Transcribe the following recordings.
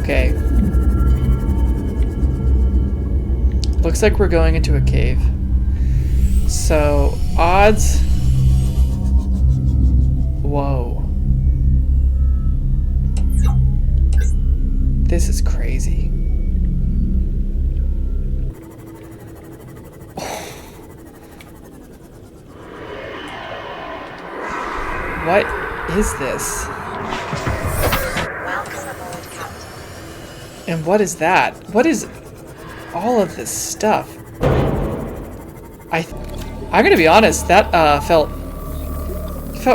Okay. Looks like we're going into a cave. So, odds... Whoa. This is crazy. What is this? And what is that? What is all of this stuff? I'm gonna be honest, that felt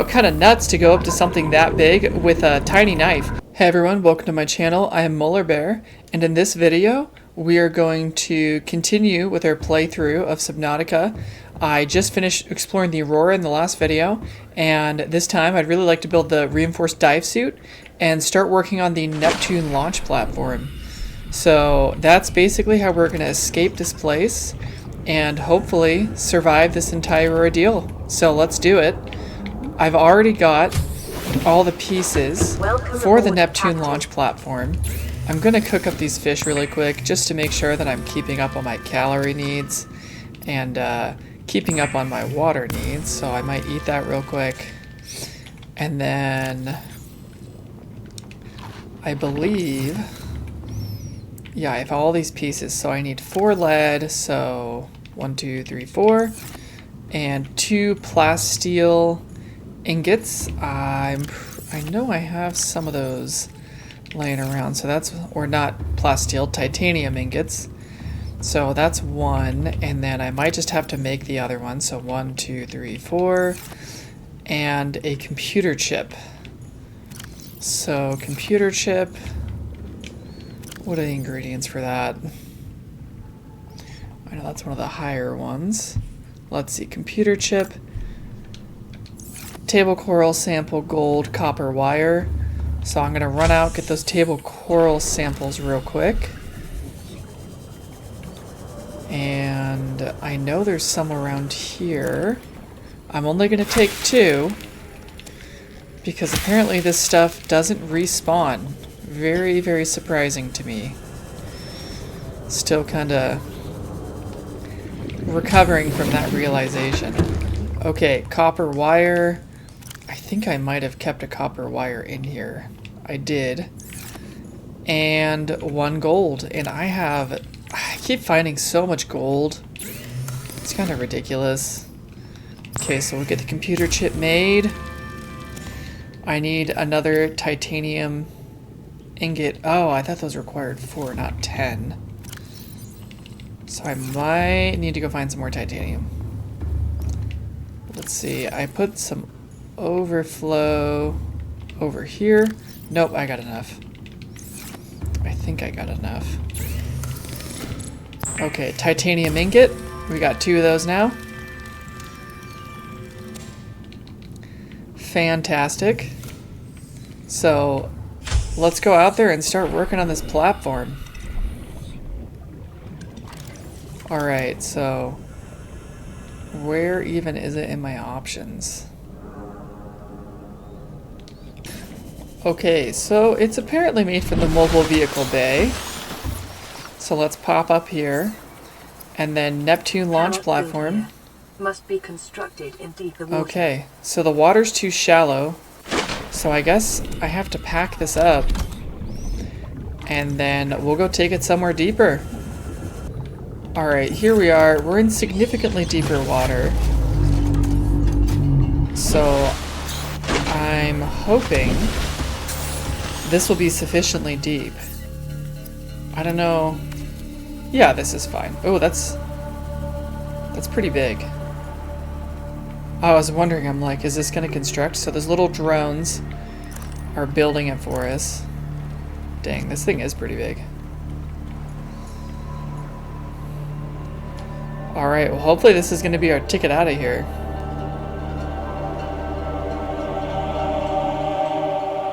kind of nuts to go up to something that big with a tiny knife. Hey everyone, welcome to my channel. I am Molar Bear, and in this video we are going to continue with our playthrough of Subnautica. I just finished exploring the Aurora in the last video, and this time I'd really like to build the reinforced dive suit and start working on the Neptune launch platform. So that's basically how we're going to escape this place and hopefully survive this entire ordeal. So let's do it. I've already got all the pieces for the Neptune launch platform. I'm going to cook up these fish really quick just to make sure that I'm keeping up on my calorie needs and keeping up on my water needs. So I might eat that real quick. And then I believe, yeah, I have all these pieces. So I need 4 lead. So 1, 2, 3, 4. And 2 plasteel ingots. I know I have some of those laying around, so that's, or not plasteel, titanium ingots. So that's 1, and then I might just have to make the other one. So 1, 2, 3, 4, and a computer chip. So computer chip, what are the ingredients for that? I know that's one of the higher ones. Let's see, computer chip, table coral sample, gold, copper wire. So I'm gonna run out, get those table coral samples real quick. And I know there's some around here. I'm only gonna take 2 because apparently this stuff doesn't respawn. Very, very surprising to me. Still kinda recovering from that realization. Okay, copper wire. I think I might have kept a copper wire in here. I did. And 1 gold. And I keep finding so much gold. It's kind of ridiculous. Okay, so we'll get the computer chip made. I need another titanium ingot. Oh, I thought those required 4, not 10. So I might need to go find some more titanium. Let's see, I put some overflow over here. Nope, I got enough. I think I got enough. Okay, titanium ingot. We got 2 of those now. Fantastic. So let's go out there and start working on this platform. Alright, so where even is it in my options? Okay, so it's apparently made from the mobile vehicle bay. So let's pop up here. And then Neptune launch platform. Must be constructed in deeper water. Okay, so the water's too shallow. So I guess I have to pack this up. And then we'll go take it somewhere deeper. Alright, here we are. We're in significantly deeper water. So I'm hoping this will be sufficiently deep. I don't know. Yeah, this is fine. Oh, that's pretty big. I was wondering, I'm like, is this gonna construct? So those little drones are building it for us. Dang, this thing is pretty big. Alright, well hopefully this is gonna be our ticket out of here.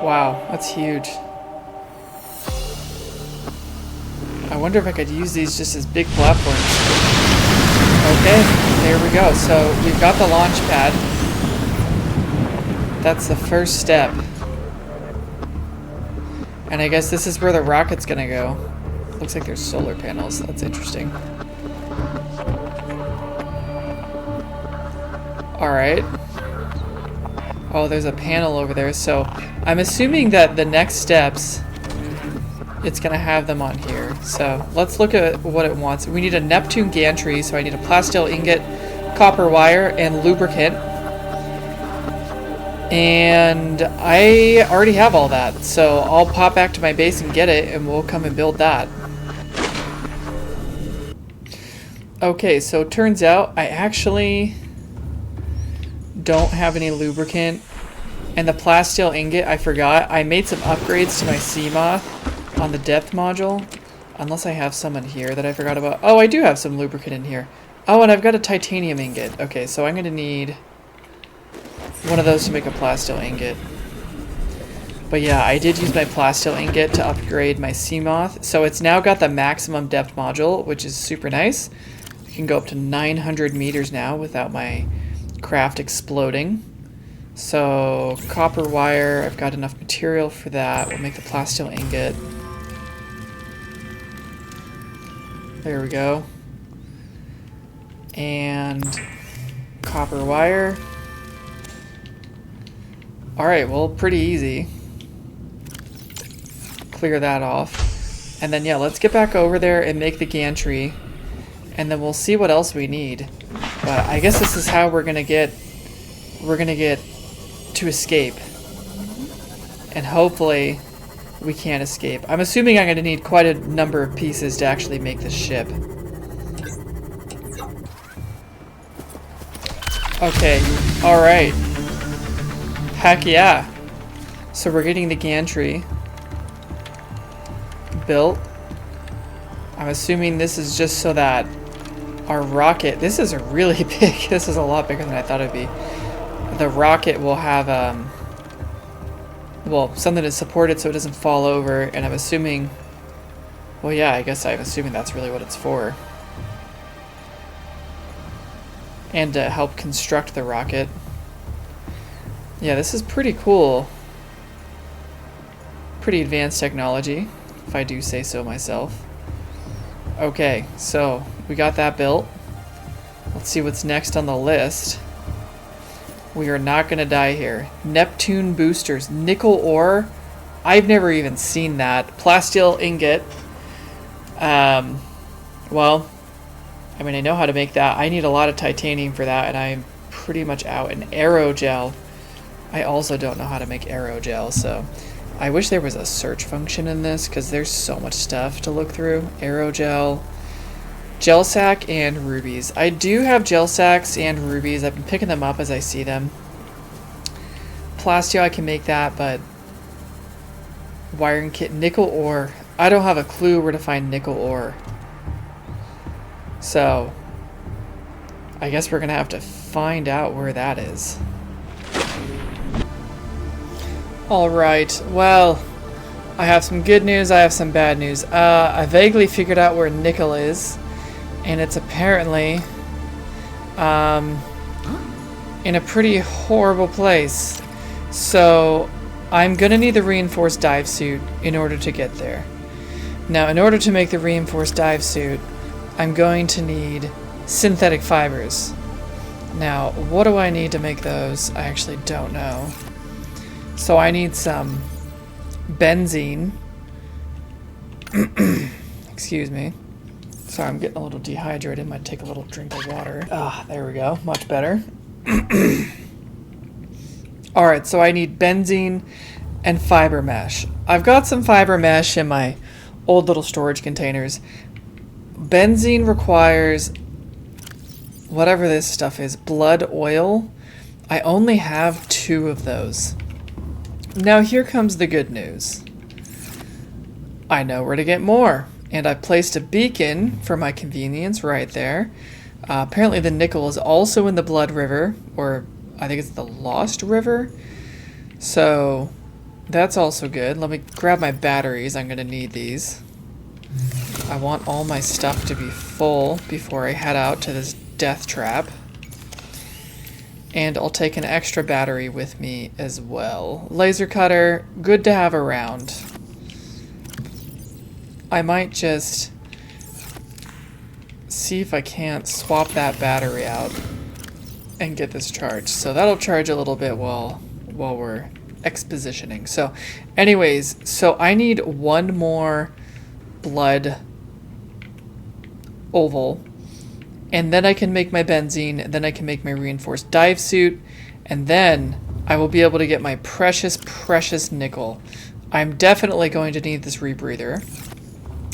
Wow, that's huge. I wonder if I could use these just as big platforms. Okay, there we go. So we've got the launch pad. That's the first step. And I guess this is where the rocket's gonna go. Looks like there's solar panels. That's interesting. Alright. Oh, there's a panel over there. So I'm assuming that the next steps, it's gonna have them on here. So let's look at what it wants. We need a Neptune gantry, so I need a plasteel ingot, copper wire, and lubricant. And I already have all that, so I'll pop back to my base and get it, and we'll come and build that. Okay, so it turns out I actually don't have any lubricant. And the plasteel ingot, I forgot. I made some upgrades to my Seamoth on the depth module. Unless I have some in here that I forgot about. Oh, I do have some lubricant in here. Oh, and I've got a titanium ingot. Okay, so I'm going to need one of those to make a plasteel ingot. But yeah, I did use my plasteel ingot to upgrade my Seamoth. So it's now got the maximum depth module, which is super nice. I can go up to 900 meters now without my craft exploding. So copper wire, I've got enough material for that. We'll make the plasteel ingot. There we go. And copper wire. Alright, well, pretty easy. Clear that off. And then, yeah, let's get back over there and make the gantry. And then we'll see what else we need. But I guess this is how we're gonna get to escape. And hopefully we can escape. I'm assuming I'm gonna need quite a number of pieces to actually make this ship. Okay, alright. Heck yeah. So we're getting the gantry built. I'm assuming this is just so that our rocket, this is a really big, this is a lot bigger than I thought it'd be. The rocket will have, well, something to support it so it doesn't fall over, and I'm assuming, well, yeah, I guess I'm assuming that's really what it's for. And to help construct the rocket. Yeah, this is pretty cool. Pretty advanced technology, if I do say so myself. Okay, so we got that built. Let's see what's next on the list. We are not going to die here. Neptune boosters. Nickel ore. I've never even seen that. Plasteel ingot. Well, I mean, I know how to make that. I need a lot of titanium for that, and I'm pretty much out. And aerogel. I also don't know how to make aerogel, so I wish there was a search function in this, because there's so much stuff to look through. Aerogel, gel sack, and rubies. I do have gel sacks and rubies. I've been picking them up as I see them. Plasteel, I can make that, but wiring kit, nickel ore. I don't have a clue where to find nickel ore. So I guess we're gonna have to find out where that is. Alright, well, I have some good news, I have some bad news. I vaguely figured out where nickel is, and it's apparently in a pretty horrible place. So I'm gonna need the reinforced dive suit in order to get there. Now, in order to make the reinforced dive suit, I'm going to need synthetic fibers. Now, what do I need to make those? I actually don't know. So I need some benzene. Excuse me. Sorry, I'm getting a little dehydrated. Might take a little drink of water. Ah, there we go. Much better. Alright, so I need benzene and fiber mesh. I've got some fiber mesh in my old little storage containers. Benzene requires whatever this stuff is, blood oil. I only have 2 of those. Now here comes the good news. I know where to get more, and I placed a beacon for my convenience right there. Apparently the nickel is also in the Blood River, or I think it's the Lost River. So that's also good. Let me grab my batteries. I'm going to need these. I want all my stuff to be full before I head out to this death trap. And I'll take an extra battery with me as well. Laser cutter, good to have around. I might just see if I can't swap that battery out and get this charged. So that'll charge a little bit while we're expositioning. So anyways, so I need one more blood oval, and then I can make my benzene, and then I can make my reinforced dive suit, and then I will be able to get my precious, precious nickel. I'm definitely going to need this rebreather.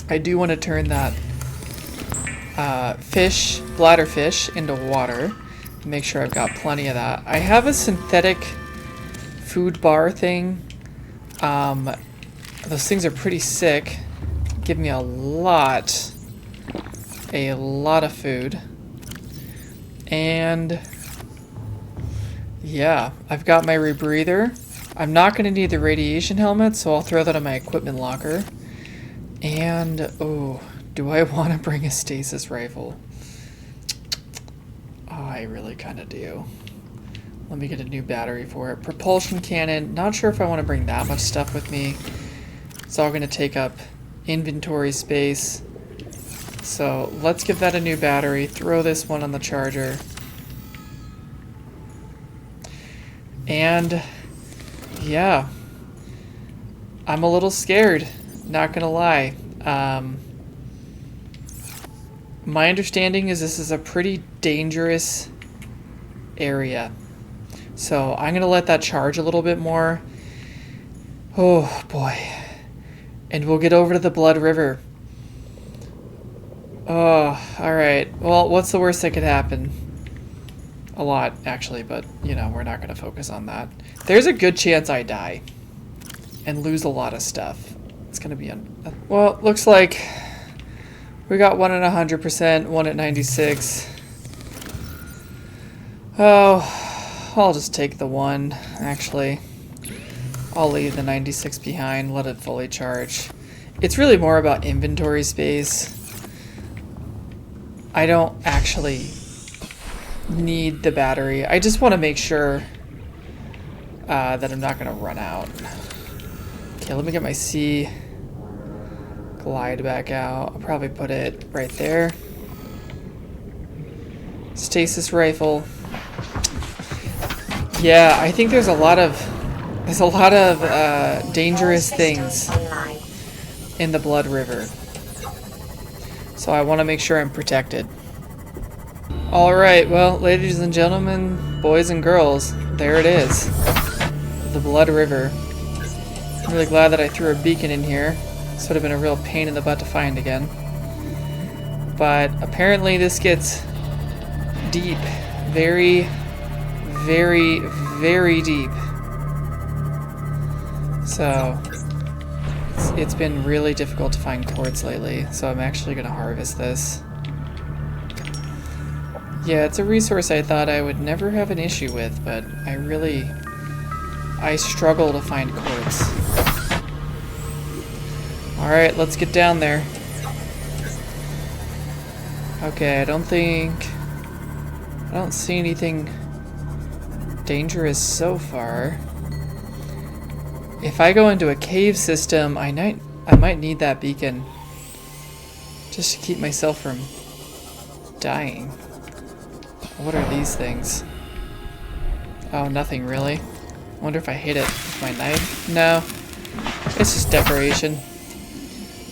I do want to turn that bladder fish into water. Make sure I've got plenty of that. I have a synthetic food bar thing. Those things are pretty sick. Give me a lot of food. And yeah, I've got my rebreather. I'm not going to need the radiation helmet, so I'll throw that in my equipment locker. And, oh, do I want to bring a stasis rifle? Oh, I really kind of do. Let me get a new battery for it. Propulsion cannon. Not sure if I want to bring that much stuff with me. It's all going to take up inventory space. So let's give that a new battery. Throw this one on the charger. And yeah, I'm a little scared, not gonna lie. My understanding is this is a pretty dangerous area. So I'm gonna let that charge a little bit more. Oh boy. And we'll get over to the Blood River. Oh, alright. Well, what's the worst that could happen? A lot, actually, but, you know, we're not going to focus on that. There's a good chance I die and lose a lot of stuff. It's going to be... Well, looks like we got one at 100%, one at 96. Oh, I'll just take the one, actually. I'll leave the 96 behind, let it fully charge. It's really more about inventory space. I don't actually need the battery. I just want to make sure that I'm not going to run out. Okay, let me get my sea glide back out. I'll probably put it right there. Stasis rifle. Yeah, I think there's a lot of dangerous things in the Blood River. So I want to make sure I'm protected. Alright, well, ladies and gentlemen, boys and girls, there it is. The Blood River. I'm really glad that I threw a beacon in here. This would have been a real pain in the butt to find again. But apparently this gets deep. Very, very, very deep. So it's been really difficult to find quartz lately, so I'm actually going to harvest this. Yeah, it's a resource I thought I would never have an issue with, but I struggle to find quartz. Alright, let's get down there. Okay, I don't see anything dangerous so far. If I go into a cave system, I might need that beacon just to keep myself from dying. What are these things? Oh, nothing really. I wonder if I hit it with my knife. No, it's just decoration.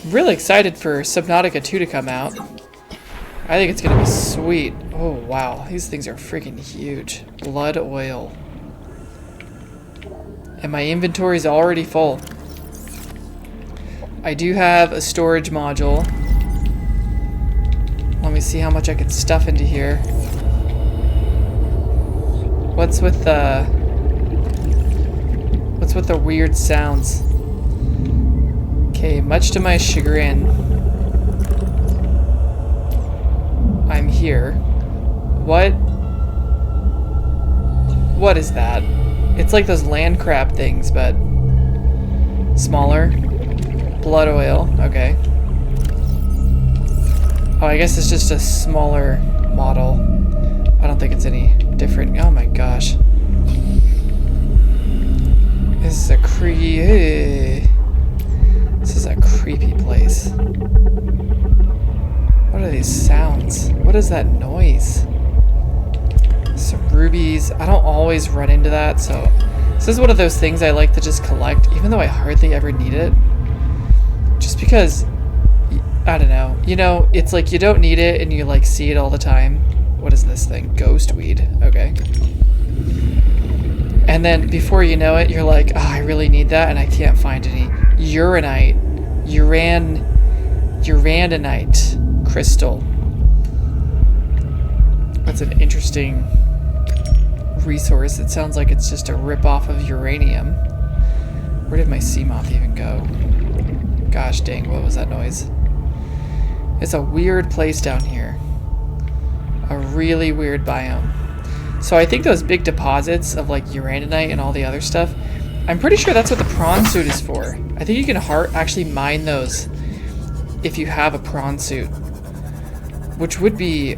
I'm really excited for Subnautica 2 to come out. I think it's gonna be sweet. Oh wow, these things are freaking huge. Blood oil. And my inventory's already full. I do have a storage module. Let me see how much I can stuff into here. What's with the weird sounds? Okay, much to my chagrin, I'm here. What is that? It's like those land crab things, but smaller. Blood oil, okay. Oh, I guess it's just a smaller model. I don't think it's any different. Oh my gosh. This is a This is a creepy place. What are these sounds? What is that noise? Some rubies. I don't always run into that, so this is one of those things I like to just collect, even though I hardly ever need it. Just because, I don't know. You know, it's like you don't need it and you like see it all the time. What is this thing? Ghost weed. Okay. And then before you know it, you're like, oh, I really need that, and I can't find any. Urandanite crystal. That's an interesting resource. It sounds like it's just a rip-off of uranium. Where did my sea moth even go? Gosh dang, what was that noise? It's a weird place down here. A really weird biome. So I think those big deposits of like uraninite and all the other stuff, I'm pretty sure that's what the prawn suit is for. I think you can actually mine those if you have a prawn suit, which would be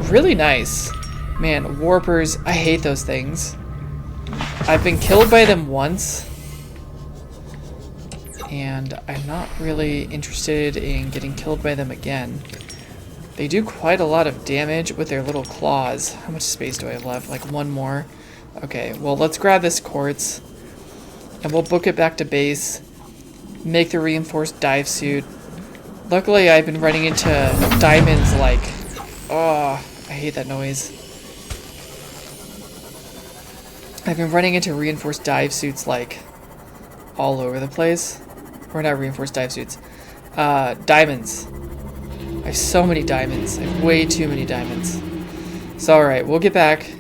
really nice. Man, warpers, I hate those things. I've been killed by them once, and I'm not really interested in getting killed by them again. They do quite a lot of damage with their little claws. How much space do I have left? Like one more? Okay, well, let's grab this quartz, and we'll book it back to base, make the reinforced dive suit. Luckily, I've been running into diamonds like... Oh, I hate that noise. I've been running into reinforced dive suits like all over the place. Or not reinforced dive suits. Diamonds. I have so many diamonds. I have way too many diamonds. So alright, we'll get back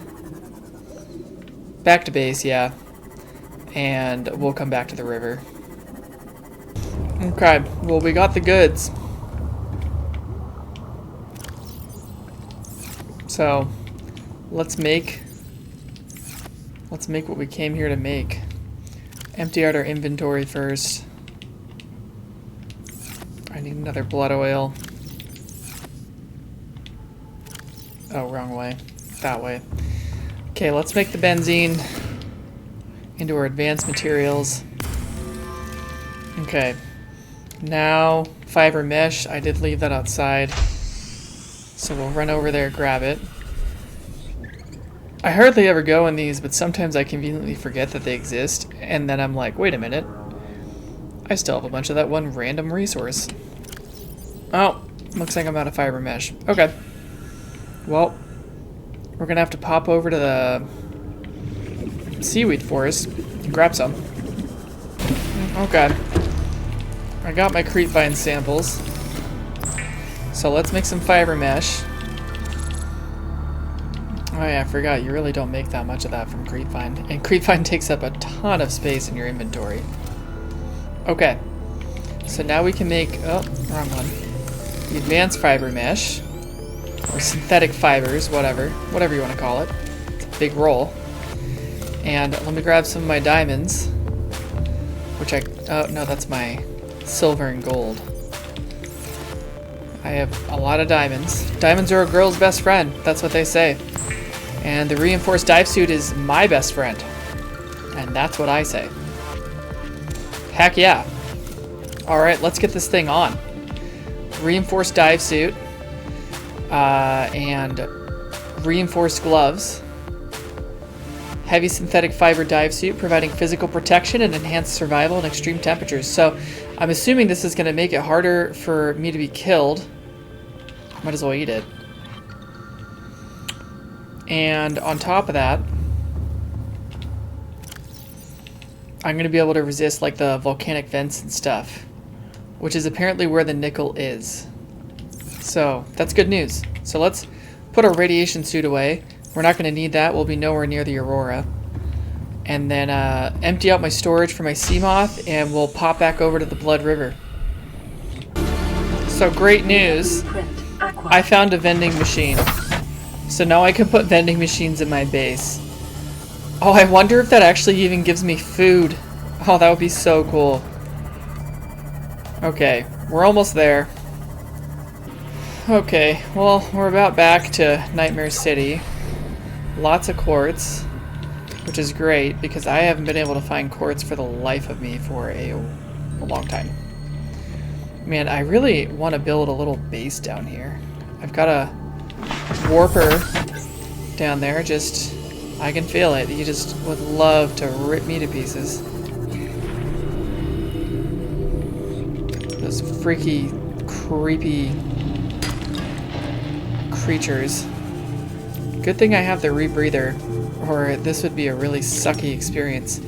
to base, yeah. And we'll come back to the river. Okay, well, we got the goods. So, let's make what we came here to make. Empty out our inventory first. I need another blood oil. Oh, wrong way. That way. Okay, let's make the benzene into our advanced materials. Okay. Now, fiber mesh. I did leave that outside. So we'll run over there, grab it. I hardly ever go in these, but sometimes I conveniently forget that they exist. And then I'm like, wait a minute. I still have a bunch of that one random resource. Oh, looks like I'm out of fiber mesh. Okay. Well, we're gonna have to pop over to the seaweed forest and grab some. Okay. I got my creepvine samples. So let's make some fiber mesh. Oh yeah, I forgot, you really don't make that much of that from creepvine. And creepvine takes up a ton of space in your inventory. Okay. So now we can make, oh, wrong one. The advanced fiber mesh. Or synthetic fibers, whatever you want to call it. It's a big roll. And let me grab some of my diamonds, which oh no, that's my silver and gold. I have a lot of diamonds. Diamonds are a girl's best friend, that's what they say. And the reinforced dive suit is my best friend. And that's what I say. Heck yeah. Alright, let's get this thing on. Reinforced dive suit. And reinforced gloves. Heavy synthetic fiber dive suit, providing physical protection and enhanced survival in extreme temperatures. So, I'm assuming this is going to make it harder for me to be killed. Might as well eat it. And on top of that, I'm going to be able to resist like the volcanic vents and stuff, which is apparently where the nickel is. So, that's good news. So let's put our radiation suit away. We're not going to need that. We'll be nowhere near the Aurora. And then empty out my storage for my sea moth, and we'll pop back over to the Blood River. So great news. I found a vending machine. So now I can put vending machines in my base. Oh, I wonder if that actually even gives me food. Oh, that would be so cool. Okay, we're almost there. Okay, well, we're about back to Nightmare City. Lots of quartz, which is great because I haven't been able to find quartz for the life of me for a a long time. Man, I really want to build a little base down here. I've got a warper down there, just, I can feel it. He just would love to rip me to pieces. Those freaky, creepy creatures. Good thing I have the rebreather, or this would be a really sucky experience.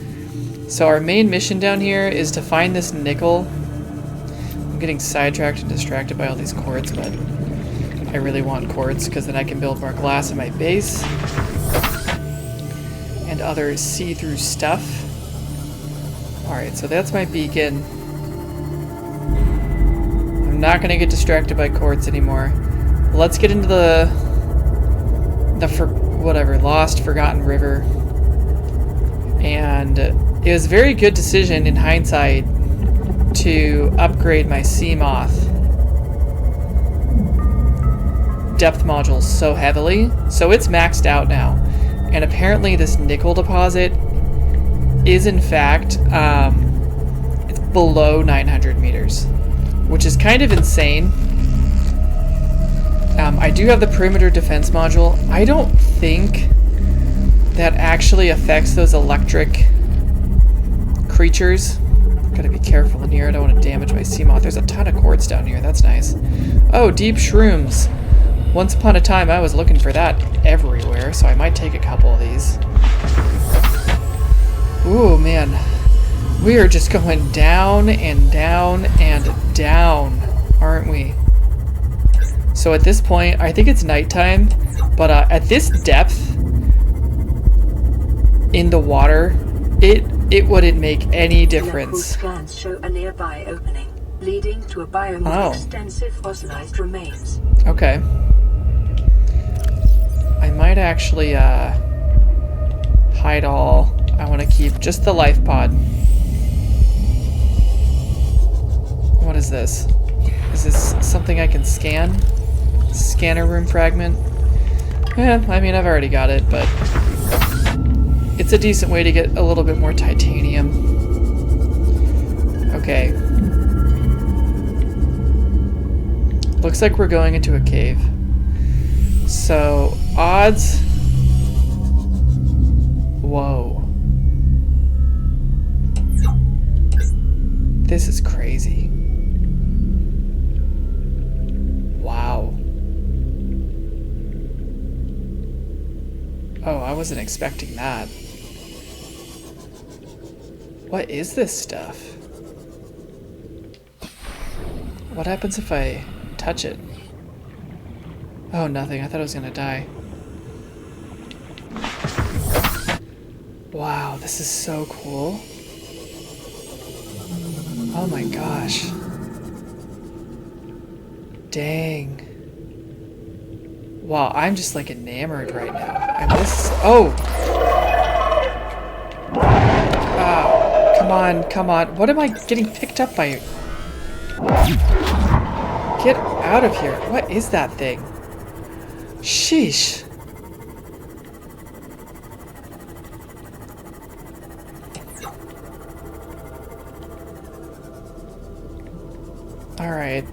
So our main mission down here is to find this nickel. I'm getting sidetracked and distracted by all these quartz, but I really want quartz because then I can build more glass in my base and other see-through stuff. Alright, so that's my beacon. I'm not going to get distracted by quartz anymore. Let's get into the lost, forgotten river. And it was a very good decision in hindsight to upgrade my sea moth depth module so heavily. So it's maxed out now. And apparently this nickel deposit is in fact, it's below 900 meters, which is kind of insane. I do have the perimeter defense module. I don't think that actually affects those electric creatures. Gotta be careful in here. I don't want to damage my sea moth. There's a ton of quartz down here. That's nice. Oh, deep shrooms. Once upon a time, I was looking for that everywhere, so I might take a couple of these. Ooh, man. We are just going down and down and down, aren't we? So at this point, I think it's nighttime, but at this depth in the water, it wouldn't make any difference. Scans show a nearby opening, leading to a biome of extensive fossilized remains. Okay. I might actually hide all. I want to keep just the life pod. What is this? Is this something I can scan? Scanner room fragment? Yeah, I mean, I've already got it, but it's a decent way to get a little bit more titanium. Okay. Looks like we're going into a cave. So, odds... Whoa. This is crazy. Wow. Oh, I wasn't expecting that. What is this stuff? What happens if I touch it? Oh, nothing. I thought I was gonna die. Wow, this is so cool. Oh my gosh. Dang. Wow, I'm just like enamored right now. And this... Oh! Oh, come on, come on. What am I getting picked up by? Get out of here. What is that thing? Sheesh. Alright.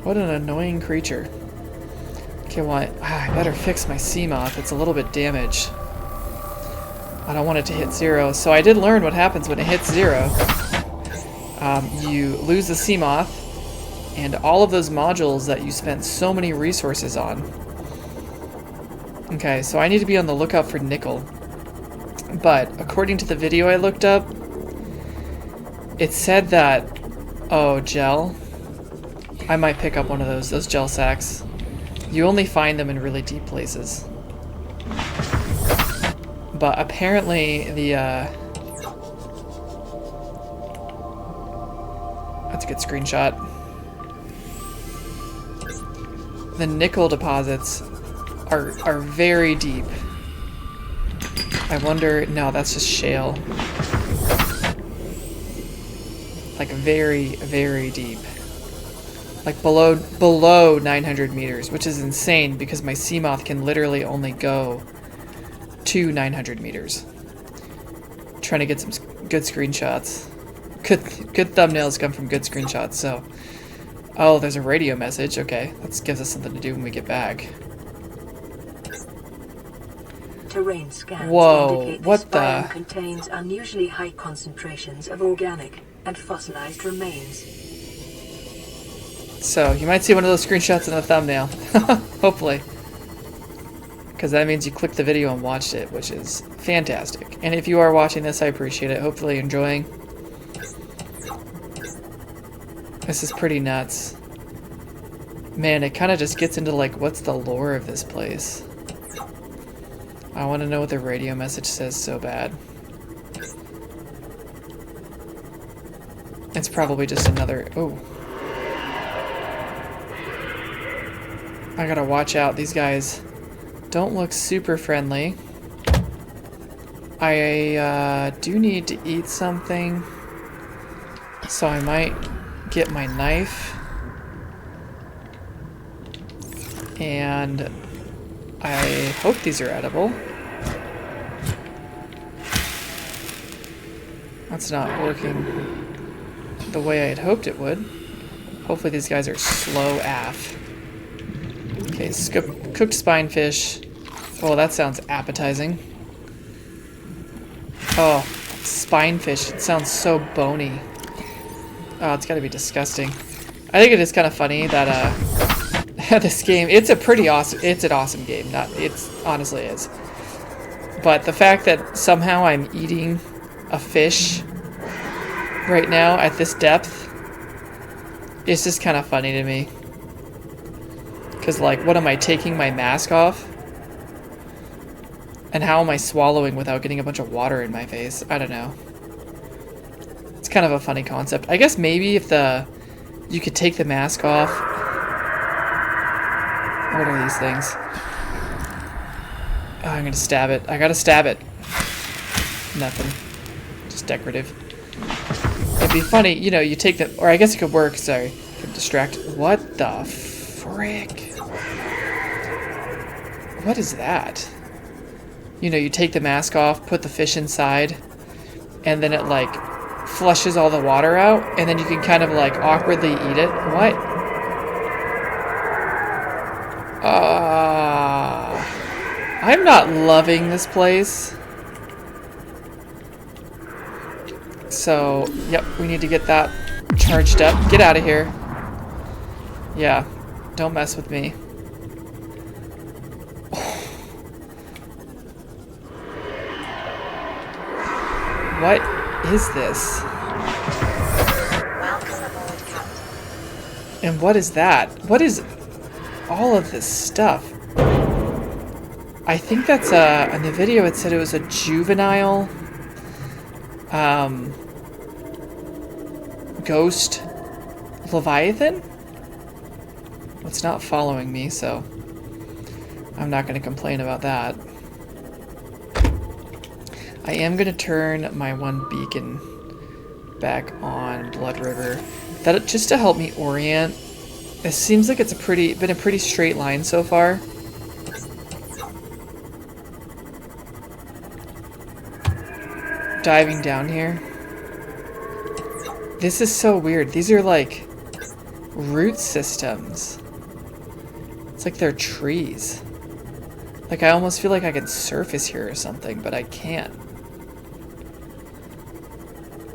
What an annoying creature. Okay, well, I better fix my sea moth. It's a little bit damaged. I don't want it to hit 0. So I did learn what happens when it hits 0. You lose the sea moth, and all of those modules that you spent so many resources on. Okay, so I need to be on the lookout for nickel. But according to the video I looked up, it said that... Oh, gel. I might pick up one of those gel sacks. You only find them in really deep places. But apparently the, that's a good screenshot. The nickel deposits are very deep. I wonder... No, that's just shale. Like very, very deep. Like below 900 meters, which is insane because my sea moth can literally only go to 900 meters. Trying to get some good screenshots. Good thumbnails come from good screenshots, so. Oh, there's a radio message. Okay, that gives us something to do when we get back. Terrain scans Whoa, indicate what this the? biome contains unusually high concentrations of organic and fossilized remains. So, you might see one of those screenshots in the thumbnail. Hopefully. Because that means you clicked the video and watched it, which is fantastic. And if you are watching this, I appreciate it. Hopefully you're enjoying. This is pretty nuts. Man, it kind of just gets into, like, what's the lore of this place? I want to know what the radio message says so bad. It's probably just another... Oh. I gotta watch out. These guys don't look super friendly. I do need to eat something. So I might get my knife. And I hope these are edible. That's not working the way I had hoped it would. Hopefully these guys are slow AF. Okay, cooked spine fish. Oh, that sounds appetizing. Oh, spine fish. It sounds so bony. Oh, it's gotta be disgusting. I think it is kind of funny that this game, it's an awesome game. It honestly is. But the fact that somehow I'm eating a fish right now at this depth is just kind of funny to me. Because, like, what am I, taking my mask off? And how am I swallowing without getting a bunch of water in my face? I don't know. It's kind of a funny concept. I guess maybe if you could take the mask off. What are these things? Oh, I'm gonna stab it. I gotta stab it. Nothing. Just decorative. It'd be funny, you know, you take the... Or I guess it could work, sorry. It could distract... What the frick? What is that? You know, you take the mask off, put the fish inside, and then it, like, flushes all the water out, and then you can kind of, like, awkwardly eat it. What? I'm not loving this place. So, yep, we need to get that charged up. Get out of here. Yeah, don't mess with me. What is this? And what is that? What is all of this stuff? I think that's in the video it said it was a juvenile ghost Leviathan? It's not following me, so I'm not going to complain about that. I am going to turn my one beacon back on Blood River. That just to help me orient. It seems like it's been a pretty straight line so far. Diving down here. This is so weird. These are like root systems. It's like they're trees. Like I almost feel like I could surface here or something, but I can't.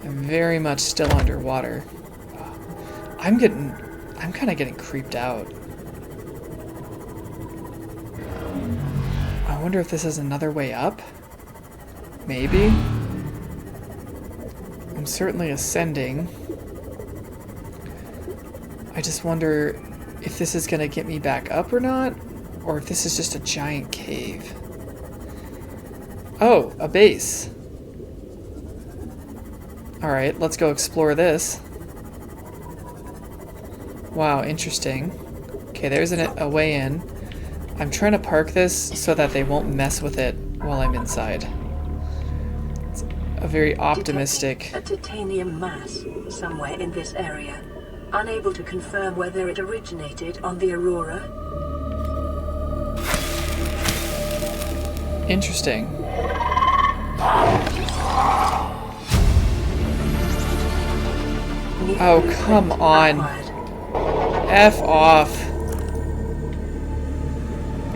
I'm very much still underwater. I'm kind of getting creeped out. I wonder if this is another way up? Maybe? I'm certainly ascending. I just wonder if this is going to get me back up or not, or if this is just a giant cave. Oh, a base. Alright, let's go explore this. Wow, interesting. Okay, there's a way in. I'm trying to park this so that they won't mess with it while I'm inside. It's a very optimistic... A titanium mass somewhere in this area. Unable to confirm whether it originated on the Aurora. Interesting. Oh, come on. F off.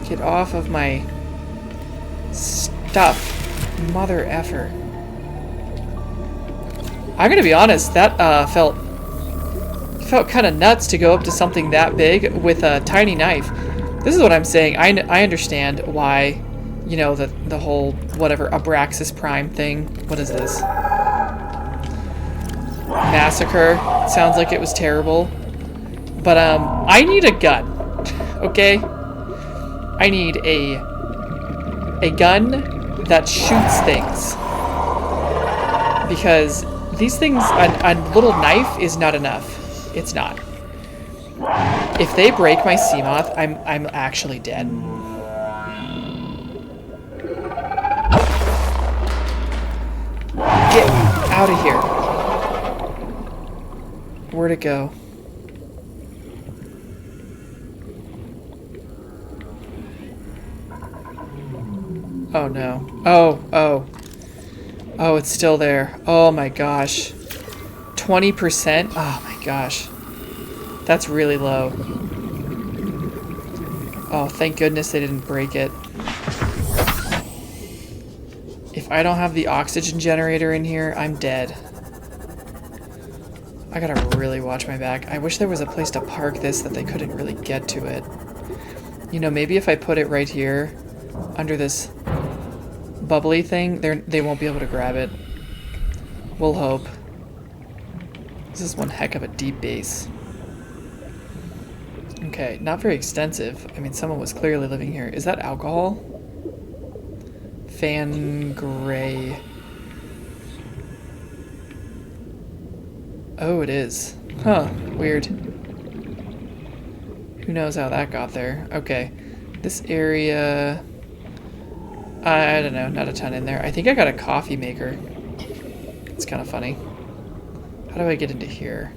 Get off of my stuff. Mother effer. I'm gonna be honest, that felt kind of nuts to go up to something that big with a tiny knife. This is what I'm saying. I understand why, you know, the whole whatever Abraxas Prime thing. What is this? Massacre. Sounds like it was terrible. But I need a gun. Okay? I need a gun that shoots things. Because these things, a little knife is not enough. It's not. If they break my sea moth, I'm actually dead. Get out of here. Where'd it go? Oh no. Oh, it's still there. Oh my gosh. 20%? Oh my gosh. That's really low. Oh, thank goodness they didn't break it. If I don't have the oxygen generator in here, I'm dead. I gotta really watch my back. I wish there was a place to park this that they couldn't really get to it. You know, maybe if I put it right here, under this bubbly thing, they won't be able to grab it. We'll hope. This is one heck of a deep base. Okay, not very extensive. I mean, someone was clearly living here. Is that alcohol? Fan gray. Oh, it is. Huh, weird. Who knows how that got there? Okay, this area... I don't know, not a ton in there. I think I got a coffee maker. It's kind of funny. How do I get into here?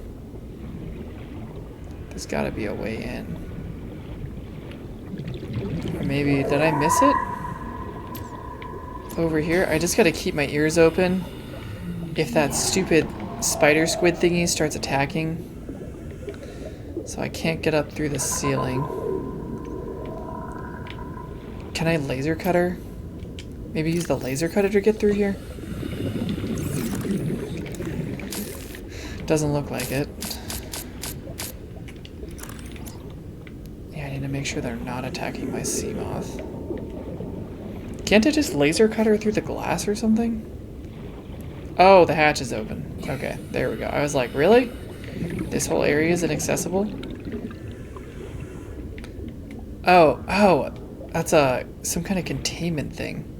There's gotta be a way in. Or maybe, did I miss it? Over here? I just gotta keep my ears open. If that stupid spider squid thingy starts attacking. So I can't get up through the ceiling. Can I laser cutter? Maybe use the laser cutter to get through here? Doesn't look like it. Yeah, I need to make sure they're not attacking my sea moth. Can't I just laser cutter through the glass or something? Oh, the hatch is open. Okay, there we go. I was like, really? This whole area is inaccessible? Oh, that's some kind of containment thing.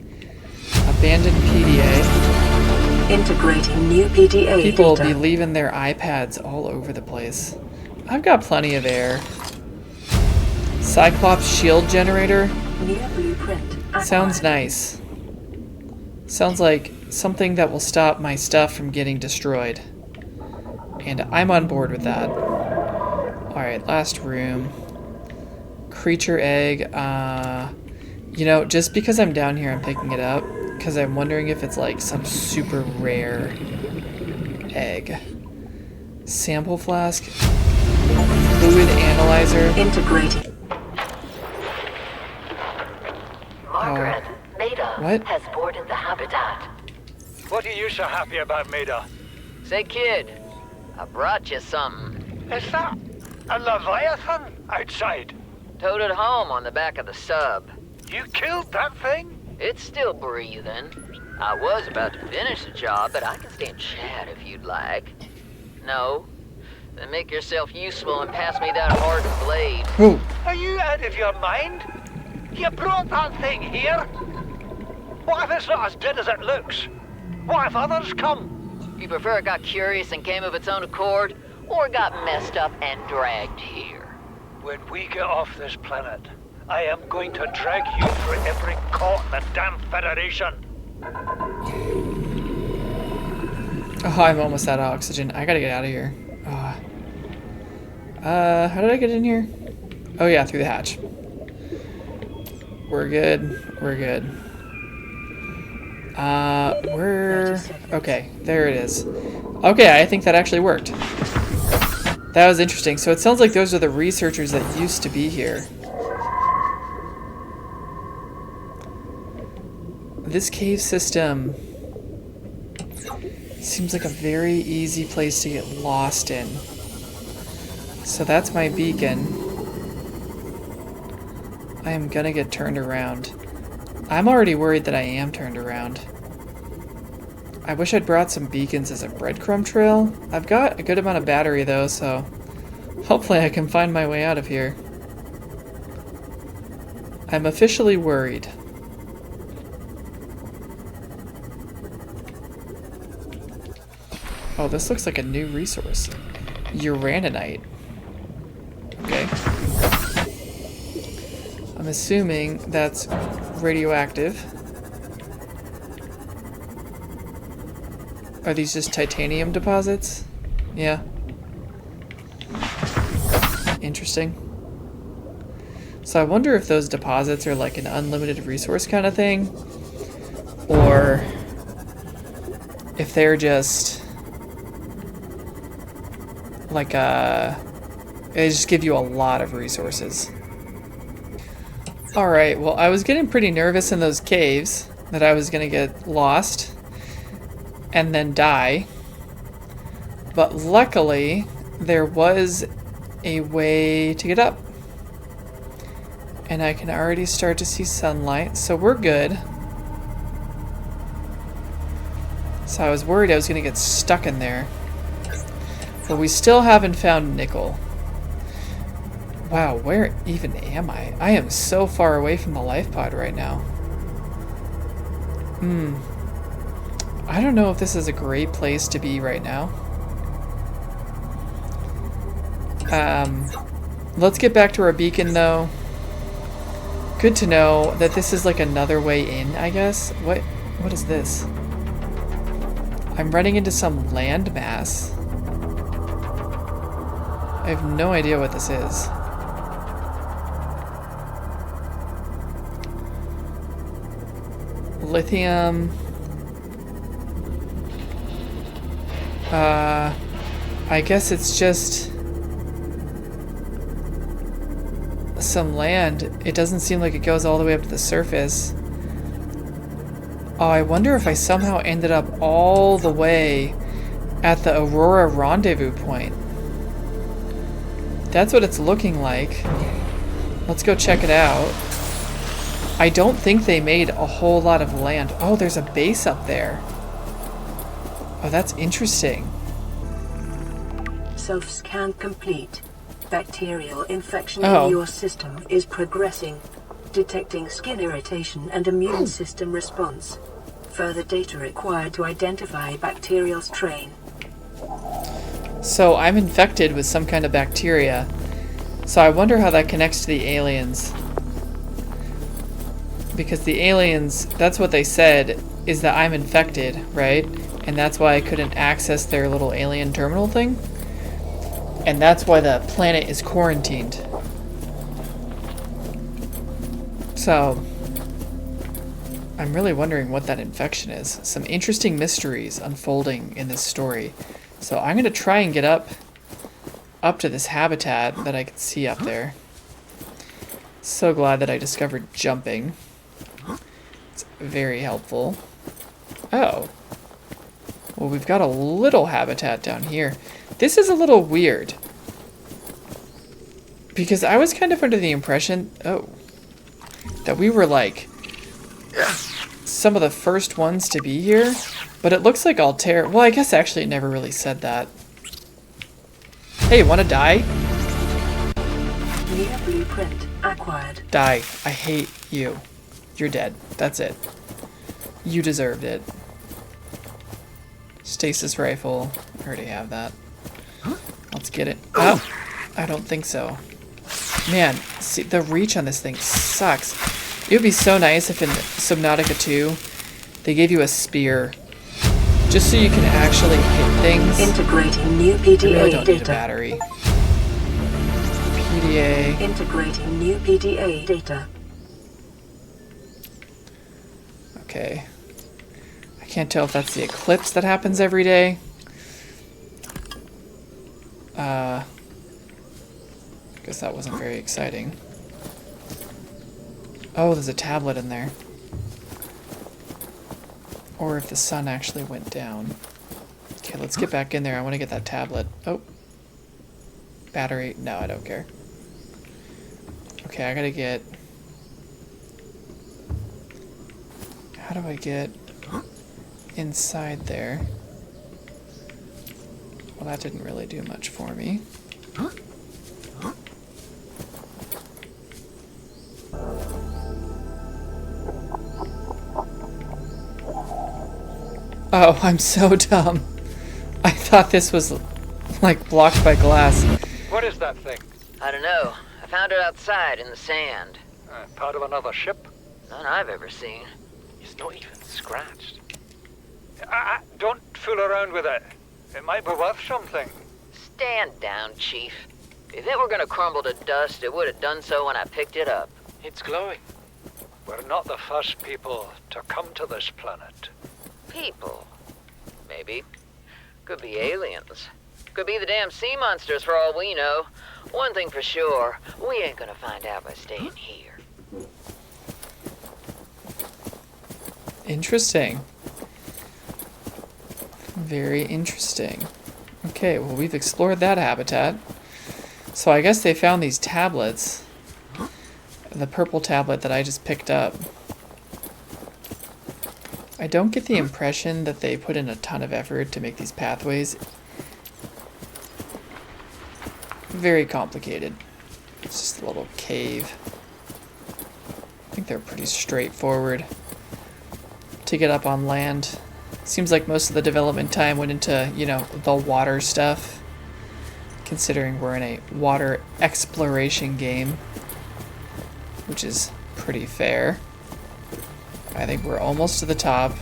Abandoned PDA. Integrating new PDA People will data. be leaving their iPads all over the place. I've got plenty of air. Cyclops shield generator. New blueprint acquired. Sounds nice. Sounds like something that will stop my stuff from getting destroyed. And I'm on board with that. Alright, last room. Creature egg. You know, just because I'm down here, I'm picking it up. Because I'm wondering if it's like some super rare egg. Sample flask. Fluid analyzer. Integrating. Margaret, Maida What? has boarded the habitat. What are you so happy about, Maida? Say, kid, I brought you something. Is that a Leviathan outside? Towed it home on the back of the sub. You killed that thing? It's still breathing. I was about to finish the job, but I can stay and chat if you'd like. No? Then make yourself useful and pass me that hardened blade. Ooh. Are you out of your mind? You brought that thing here? What if it's not as dead as it looks? What if others come? You prefer it got curious and came of its own accord, or got messed up and dragged here? When we get off this planet, I am going to drag you through every court in the damn Federation. Oh, I'm almost out of oxygen. I gotta get out of here. How did I get in here? Oh yeah, through the hatch. We're good. We're good. Okay, there it is. Okay, I think that actually worked. That was interesting. So it sounds like those are the researchers that used to be here. This cave system seems like a very easy place to get lost in. So that's my beacon. I am gonna get turned around. I'm already worried that I am turned around. I wish I'd brought some beacons as a breadcrumb trail. I've got a good amount of battery though, so hopefully I can find my way out of here. I'm officially worried. Oh, this looks like a new resource. Uraninite. Okay. I'm assuming that's radioactive. Are these just titanium deposits? Yeah. Interesting. So I wonder if those deposits are like an unlimited resource kind of thing, or if they're just like they just give you a lot of resources. Alright, well I was getting pretty nervous in those caves that I was gonna get lost and then die, but luckily there was a way to get up and I can already start to see sunlight, so we're good. So I was worried I was gonna get stuck in there, but we still haven't found nickel. Wow, where even am I? I am so far away from the life pod right now. I don't know if this is a great place to be right now. Let's get back to our beacon though. Good to know that this is like another way in, I guess. What is this? I'm running into some landmass. I have no idea what this is. Lithium. I guess it's just some land. It doesn't seem like it goes all the way up to the surface. Oh, I wonder if I somehow ended up all the way at the Aurora rendezvous point. That's what it's looking like. Let's go check it out. I don't think they made a whole lot of land. Oh, there's a base up there. Oh, that's interesting. Self-scan complete. Bacterial infection in your system is progressing. Detecting skin irritation and immune system response. Further data required to identify bacterial strain. So I'm infected with some kind of bacteria. So I wonder how that connects to the aliens. Because the aliens, that's what they said, is that I'm infected, right? And that's why I couldn't access their little alien terminal thing. And that's why the planet is quarantined. So I'm really wondering what that infection is. Some interesting mysteries unfolding in this story. So I'm gonna try and get up to this habitat that I can see up there. So glad that I discovered jumping. It's very helpful. Oh. Well, we've got a little habitat down here. This is a little weird. Because I was kind of under the impression, that we were like some of the first ones to be here. But it looks like Altair, well, I guess actually it never really said that. Hey, wanna die? New blueprint acquired. Die. I hate you. You're dead. That's it. You deserved it. Stasis rifle. I already have that. Let's get it. Oh, I don't think so. Man, see, the reach on this thing sucks. It would be so nice if in Subnautica 2 they gave you a spear. Just so you can actually hit things. Integrating new I PDA really don't need a data. battery. PDA. Integrating new PDA data. Okay. I can't tell if that's the eclipse that happens every day. Guess that wasn't very exciting. Oh, there's a tablet in there. Or if the sun actually went down. Okay, let's get back in there. I want to get that tablet. Oh. Battery. No, I don't care. Okay, I gotta get... How do I get inside there? Well, that didn't really do much for me. Oh, I'm so dumb. I thought this was, like, blocked by glass. What is that thing? I don't know. I found it outside in the sand. Part of another ship? None I've ever seen. It's not even scratched. Don't fool around with it. It might be worth something. Stand down, Chief. If it were gonna crumble to dust, it would have done so when I picked it up. It's glowing. We're not the first people to come to this planet. People. Maybe. Could be aliens. Could be the damn sea monsters for all we know. One thing for sure, we ain't gonna find out by staying here. Interesting. Very interesting. Okay, well, we've explored that habitat. So I guess they found these tablets. The purple tablet that I just picked up. I don't get the impression that they put in a ton of effort to make these pathways. Very complicated. It's just a little cave. I think they're pretty straightforward to get up on land. Seems like most of the development time went into, you know, the water stuff. Considering we're in a water exploration game. Which is pretty fair. I think we're almost to the top.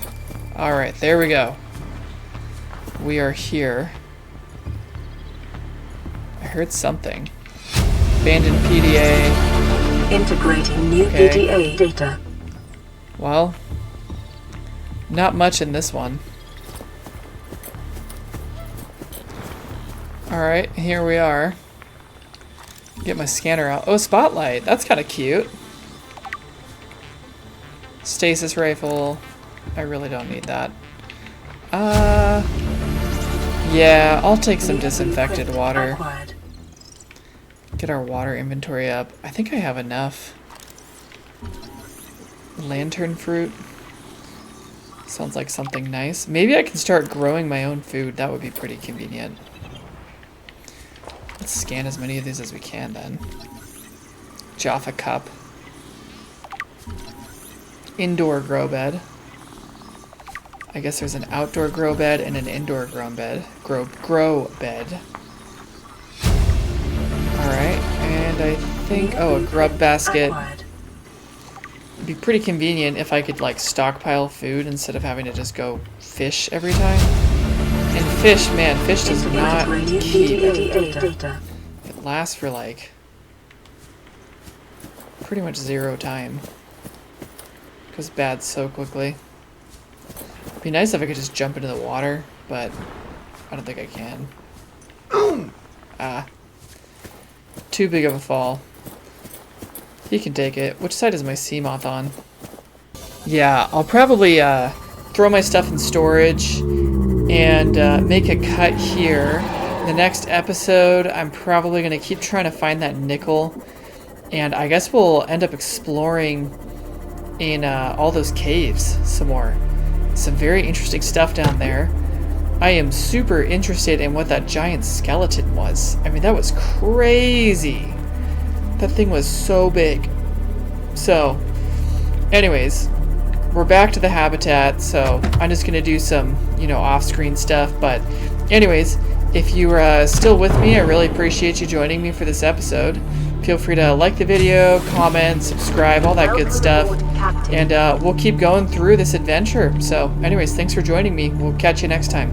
Alright, there we go. We are here. I heard something. Abandoned PDA. Integrating new PDA data. Well, not much in this one. Alright, here we are. Get my scanner out. Oh, spotlight. That's kind of cute. Stasis rifle. I really don't need that. Yeah, I'll take some disinfected water. Get our water inventory up. I think I have enough. Lantern fruit. Sounds like something nice. Maybe I can start growing my own food. That would be pretty convenient. Let's scan as many of these as we can then. Jaffa cup. Indoor grow bed. I guess there's an outdoor grow bed and an indoor grow bed. Grow bed. Alright, and I think, oh, a grub basket. It'd be pretty convenient if I could, like, stockpile food instead of having to just go fish every time. And fish, man, fish does not keep. It lasts for, like, pretty much 0 time. Goes bad so quickly. It'd be nice if I could just jump into the water, but I don't think I can. Too big of a fall. He can take it. Which side is my sea moth on? Yeah, I'll probably throw my stuff in storage and make a cut here. In the next episode, I'm probably going to keep trying to find that nickel. And I guess we'll end up exploring in all those caves some more. Some very interesting stuff down there. I am super interested in what that giant skeleton was. I mean, that was crazy. That thing was so big. So, anyways, we're back to the habitat, so I'm just going to do some, you know, off-screen stuff. But anyways, if you're still with me, I really appreciate you joining me for this episode. Feel free to like the video, comment, subscribe, all that good stuff. And we'll keep going through this adventure. So anyways, thanks for joining me. We'll catch you next time.